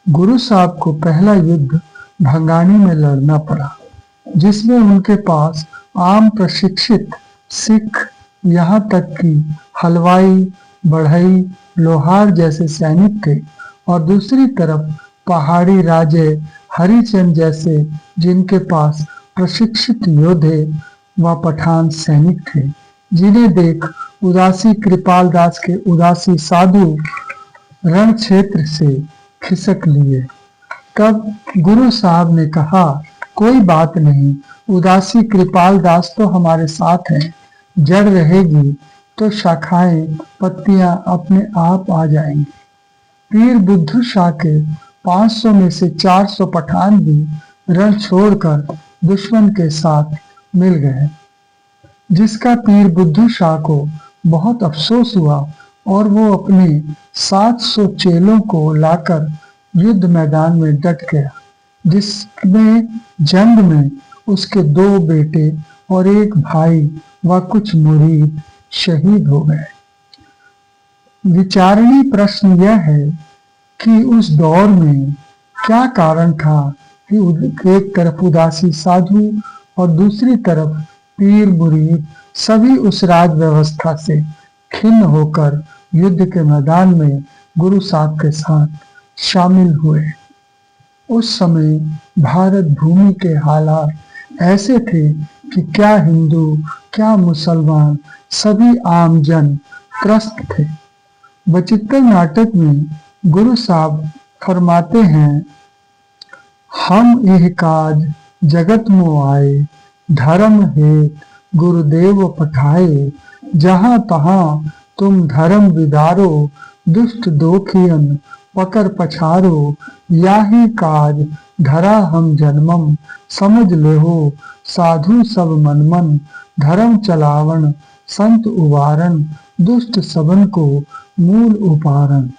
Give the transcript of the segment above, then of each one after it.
गुरु साहब को पहला युद्ध भंगानी में लड़ना पड़ा, जिसमें उनके पास आम प्रशिक्षित सिख, यहाँ तक कि हलवाई, बढ़ई, लोहार जैसे सैनिक थे और दूसरी तरफ पहाड़ी राजे हरिचंद जैसे, जिनके पास प्रशिक्षित योद्धे व पठान सैनिक थे, जिन्हें देख उदासी कृपाल दास के उदासी साधु रण क्षेत्र से खिसक लिए। तब गुरु साहब ने कहा, कोई बात नहीं, उदासी कृपाल दास तो हमारे साथ हैं, जड़ रहेगी तो शाखाएं पत्तियां अपने आप आ जाएंगी। पीर बुद्धू शाह के 500 में से 400 पठान भी रण छोड़कर दुश्मन के साथ मिल गए, जिसका पीर बुद्धू शाह को बहुत अफसोस हुआ और वो अपने 700 चेलों को लाकर युद्ध मैदान में डट गया, जिसमें जंग में उसके 2 बेटे और 1 भाई व कुछ मुरीद शहीद हो गए। विचारणीय प्रश्न यह है कि उस दौर में क्या कारण था कि एक तरफ उदासी साधु और दूसरी तरफ पीर मुरीद सभी उस राज व्यवस्था से खिन्न होकर युद्ध के मैदान में गुरु साहब के साथ शामिल हुए। उस समय भारत भूमि के हालात ऐसे थे कि क्या हिंदू क्या मुसलमान सभी आम जन त्रस्त थे। बचित्तर नाटक में गुरु साहब फरमाते हैं, हम यह काज जगत मो आए, धर्म हेत गुरुदेव पठाए, जहां तहां तुम धर्म विदारो, दुष्ट दोखियन पकर पछारो, याही काज धरा हम जन्मम, समझ लेहो साधु सब मनमन, धर्म चलावन संत उबारन, दुष्ट सबन को मूल उपारन।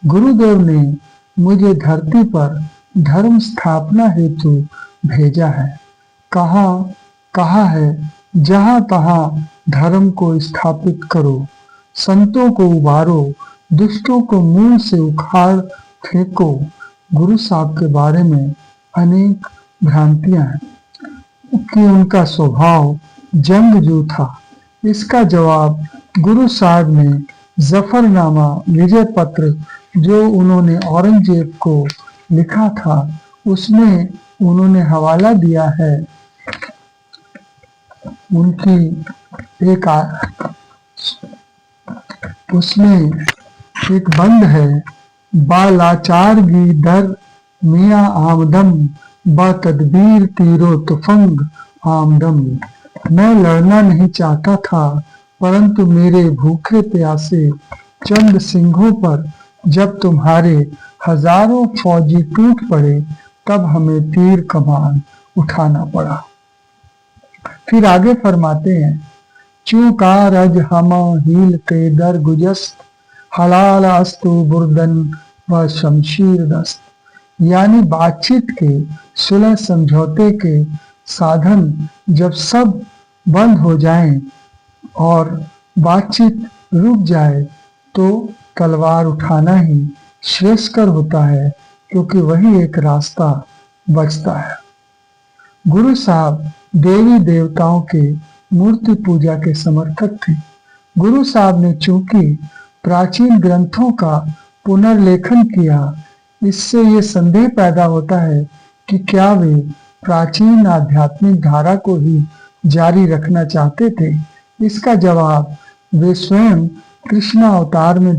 गुरुदेव ने मुझे धरती पर धर्म स्थापना हेतु भेजा है। कहा है, जहां तहां धर्म को स्थापित करो, संतों को उबारो, दुष्टों को मूल से उखाड़ फेंको। गुरु साहब के बारे में अनेक भ्रांतियां हैं कि उनका स्वभाव जंगजू था। इसका जवाब गुरु साहब ने जफरनामा विजय पत्र जो उन्होंने औरंगजेब को लिखा था, उसमें उन्होंने हवाला दिया है। उसमें एक बंद है, बालाचार गी दर मियाँ आमदम, बा तदबीर तीरो तुफंग आमदम। मैं लड़ना नहीं चाहता था, परंतु मेरे भूखे प्यासे चंद सिंहों पर जब तुम्हारे हजारों फौजी टूट पड़े, तब हमें तीर कमान उठाना पड़ा। फिर आगे फरमाते हैं, चूकार अज हम हील के दर गुजस्त, हलाल अस्तु बुर्दन व शमशीर दस्त। यानी बातचीत के सुलह समझौते के साधन जब सब बंद हो जाएं और बातचीत रुक जाए, तो तलवार उठाना ही श्रेयस्कर होता है, क्योंकि वही एक रास्ता बचता है। गुरु साहब देवी देवताओं के मूर्ति पूजा के समर्थक थे। गुरु साहब ने चूंकि प्राचीन ग्रंथों का पुनर्लेखन किया, इससे ये संदेह पैदा होता है कि क्या वे प्राचीन आध्यात्मिक धारा को ही जारी रखना चाहते थे। इसका जवाब वे स्वयं कृष्ण अवतार में